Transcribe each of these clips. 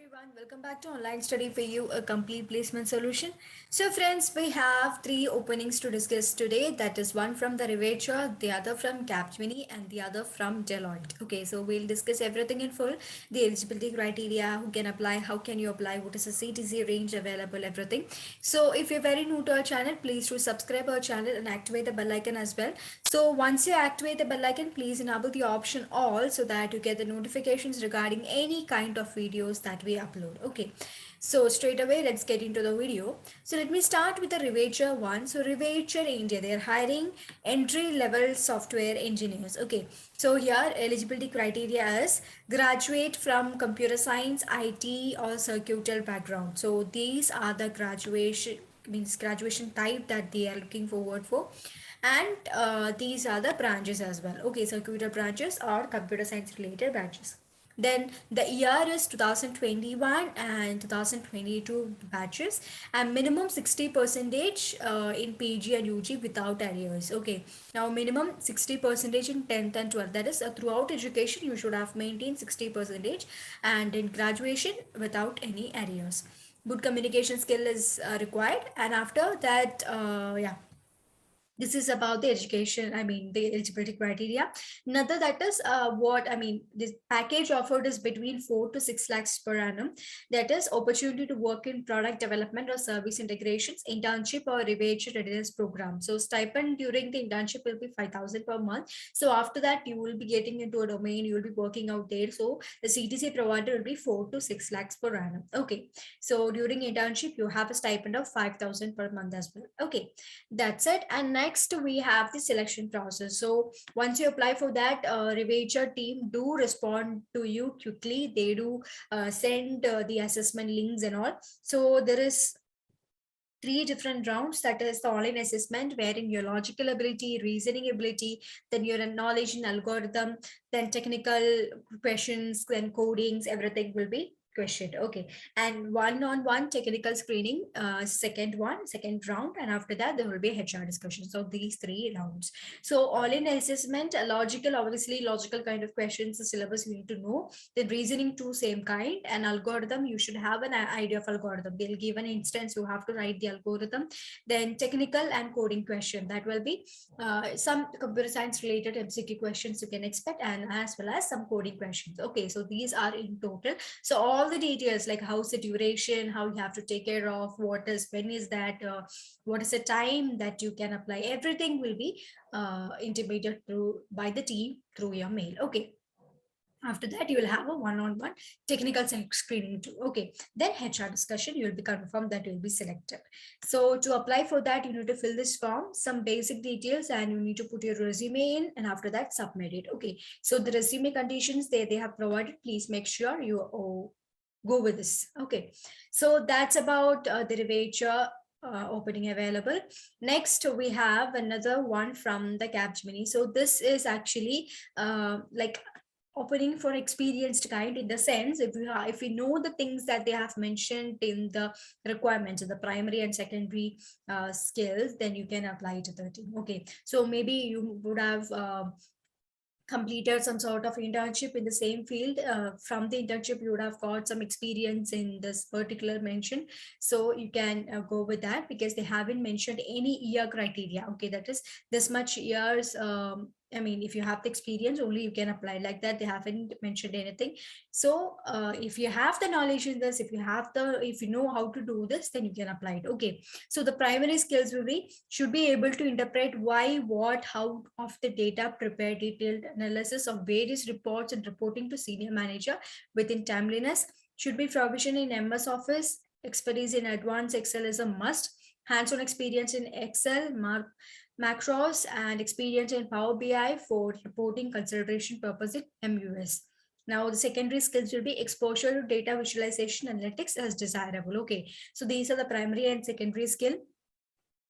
everyone, welcome back to Online Study for You, a complete placement solution. So friends, we have three openings to discuss today. That is one from the Revature, the other from Capgemini and the other from Deloitte. Okay, so we'll discuss everything in full, the eligibility criteria, who can apply, how can you apply, what is the CTC range available, everything. So if you're very new to our channel, please do subscribe our channel and activate the bell icon as well. So once you activate the bell icon, please enable the option all so that you get the notifications regarding any kind of videos that we upload. Okay, so straight away let's get into the video. So let me start with the Revature one. So Revature India, they're hiring entry level software engineers. Okay, so here eligibility criteria is graduate from computer science, IT or circuital background. So these are the graduation type that they are looking forward for, and these are the branches as well. Okay, so computer branches or computer science related branches. Then the year is 2021 and 2022 batches, and minimum 60 percentage in PG and UG without arrears. Okay, now minimum 60 percentage in 10th and 12th, that is throughout education you should have maintained 60 percentage, and in graduation without any arrears. Good communication skill is required, and after that yeah, this is about the education, the eligibility criteria. Another, that is what I mean, this package offered is between 4 to 6 lakhs per annum. That is opportunity to work in product development or service integrations, internship or Revature readiness program. So stipend during the internship will be 5,000 per month. So after that you will be getting into a domain, you will be working out there, so the CTC provider will be 4 to 6 lakhs per annum. Okay, so during internship you have a stipend of 5,000 per month as well. Okay, that's it. And next we have the selection process. So once you apply for that, Revature team do respond to you quickly. They do send the assessment links and all. So there is three different rounds. That is the online assessment, wherein your logical ability, reasoning ability, then your knowledge in algorithm, then technical questions, then codings, everything will be questioned. Okay, and one-on-one technical screening, second round, and after that there will be HR discussion. So these three rounds. So all in assessment, logical, obviously logical kind of questions, the syllabus you need to know. Then reasoning too, same kind. And algorithm, you should have an idea of algorithm. They'll give an instance, you have to write the algorithm. Then technical and coding question, that will be some computer science related MCQ questions you can expect, and as well as some coding questions. Okay, so these are in total. So all the details, like how's the duration, how you have to take care of, when is that, what is the time that you can apply, everything will be intimated through by the team through your mail. Okay, after that you will have a one-on-one technical screening too. Okay, then HR discussion, you will be confirmed that you will be selected. So to apply for that, you need to fill this form, some basic details, and you need to put your resume in, and after that submit it. Okay, so the resume conditions they have provided, please make sure you go with this. Okay, so that's about the Revature opening available. Next we have another one from the Capgemini. So this is actually like opening for experienced kind, in the sense, if you know the things that they have mentioned in the requirements, the primary and secondary skills, then you can apply to the team. Okay, so maybe you would have completed some sort of internship in the same field. From the internship you would have got some experience in this particular mention, so you can go with that, because they haven't mentioned any year criteria. Okay, that is this much years. If you have the experience, only you can apply like that. They haven't mentioned anything. So if you have the knowledge in this, if you know how to do this, then you can apply it. Okay, so the primary skills will be, should be able to interpret why, what, how of the data, prepare detailed analysis of various reports and reporting to senior manager within timeliness, should be proficient in MS Office, expertise in advanced Excel is a must, hands-on experience in Excel, macros, and experience in Power BI for reporting consideration purpose in MUS. Now, the secondary skills will be exposure to data visualization analytics as desirable. Okay, so these are the primary and secondary skill.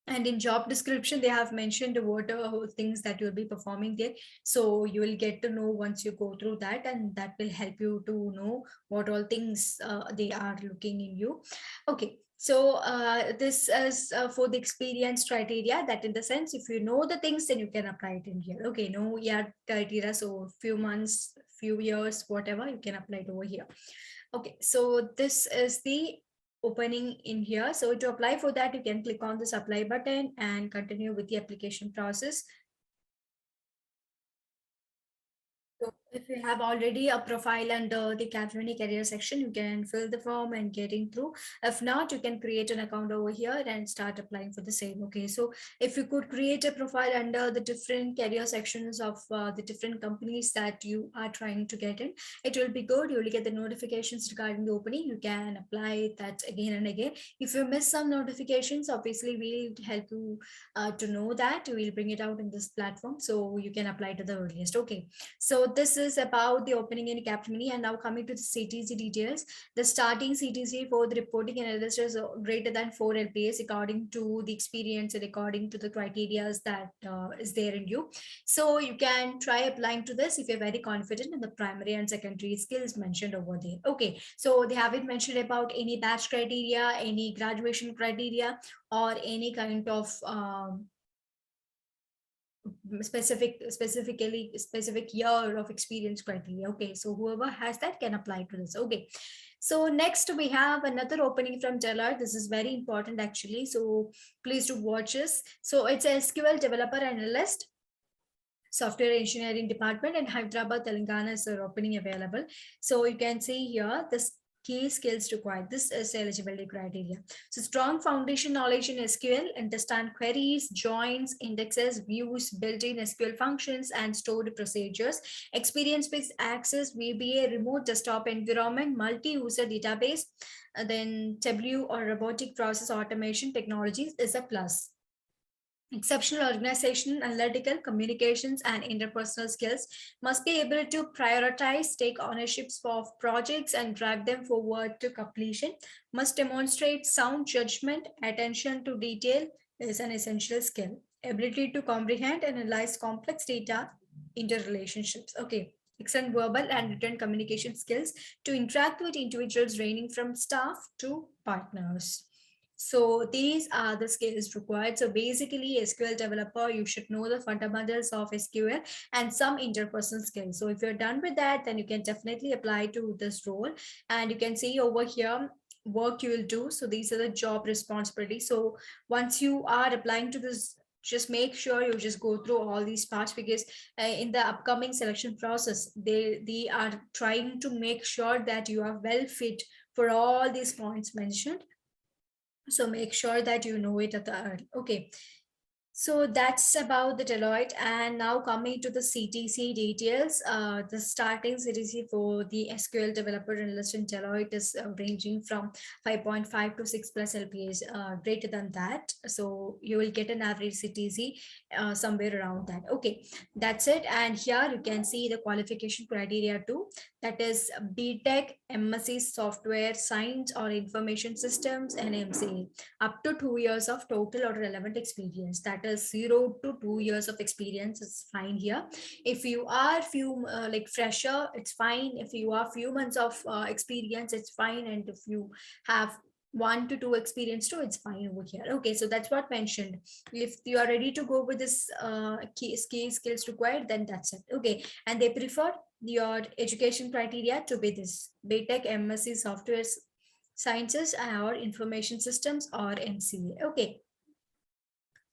And in job description, they have mentioned what things that you'll be performing there. So you will get to know once you go through that, and that will help you to know what all things they are looking in you. Okay. So this is for the experience criteria, that in the sense, if you know the things, then you can apply it in here. Okay, no, yeah, criteria. So few months, few years, whatever, you can apply it over here. Okay, so this is the opening in here. So to apply for that, you can click on this apply button and continue with the application process. So if you have already a profile under the Capgemini career section, you can fill the form and getting through. If not, you can create an account over here and start applying for the same. Okay, so if you could create a profile under the different career sections of the different companies that you are trying to get in, it will be good. You will get the notifications regarding the opening. You can apply that again and again. If you miss some notifications, obviously we'll help you to know that. We'll bring it out in this platform so you can apply to the earliest. Okay. So this is about the opening in Capgemini, and now coming to the CTC details. The starting CTC for the reporting analyst is greater than 4 LPAs according to the experience and according to the criteria that is there in you. So you can try applying to this if you're very confident in the primary and secondary skills mentioned over there. Okay, so they haven't mentioned about any batch criteria, any graduation criteria, or any kind of specific year of experience criteria. Okay, so whoever has that can apply to this. Okay, so next we have another opening from Deloitte. This is very important actually, so please do watch this. So it's a SQL developer analyst, software engineering department in Hyderabad, Telangana is the opening available. So you can see here this key skills required. This is eligibility criteria. So strong foundation knowledge in SQL, understand queries, joins, indexes, views, built-in SQL functions, and stored procedures. Experience with access, VBA, remote desktop environment, multi-user database, then Tableau or robotic process automation technologies is a plus. Exceptional organization, analytical, communications, and interpersonal skills, must be able to prioritize, take ownerships of projects, and drag them forward to completion, must demonstrate sound judgment, attention to detail is an essential skill, ability to comprehend and analyze complex data, interrelationships. Okay. Excellent verbal and written communication skills to interact with individuals ranging from staff to partners. So these are the skills required. So basically, SQL developer, you should know the fundamentals of SQL and some interpersonal skills. So if you're done with that, then you can definitely apply to this role. And you can see over here work you will do. So these are the job responsibilities. So once you are applying to this, just make sure you just go through all these parts, because in the upcoming selection process, they are trying to make sure that you are well fit for all these points mentioned. So make sure that you know it at the early. Okay. So that's about the Deloitte. And now coming to the CTC details, the starting CTC for the SQL developer analyst in Deloitte is ranging from 5.5 to 6 plus LPAs, greater than that. So you will get an average CTC somewhere around that. Okay, that's it. And here you can see the qualification criteria too. That is BTech, MSc Software Science or Information Systems, and MCA. Up to 2 years of total or relevant experience. That is 0 to 2 years of experience is fine here. If you are few like fresher, it's fine. If you are few months of experience, it's fine. And if you have 1 to 2 experience too, it's fine over here. Okay, so that's what mentioned. If you are ready to go with this key skills required, then that's it. Okay, and they prefer your education criteria to be this BTech, MSc Software Sciences or Information Systems or MCA. Okay.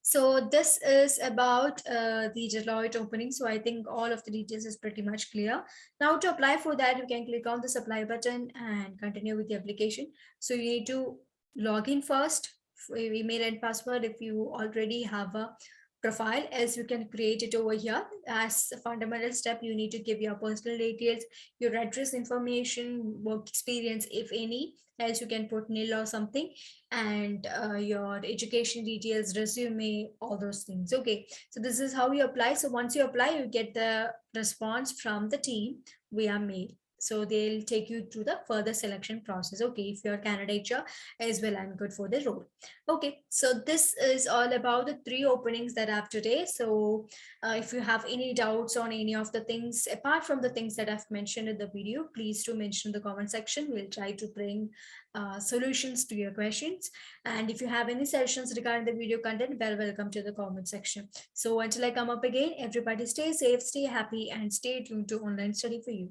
So this is about the Deloitte opening. So I think all of the details is pretty much clear. Now to apply for that, you can click on the apply button and continue with the application. So you need to log in first, email and password if you already have a profile, as you can create it over here. As a fundamental step, you need to give your personal details, your address information, work experience if any, else you can put nil or something, and your education details, resume, all those things. Okay, so this is how you apply. So once you apply, you get the response from the team via mail. So they'll take you to the further selection process. Okay, if your candidature is well and good for the role. Okay, so this is all about the three openings that I have today. So if you have any doubts on any of the things apart from the things that I've mentioned in the video, please do mention in the comment section. We'll try to bring solutions to your questions. And if you have any suggestions regarding the video content, well, welcome to the comment section. So until I come up again, everybody stay safe, stay happy, and stay tuned to Online Study for You.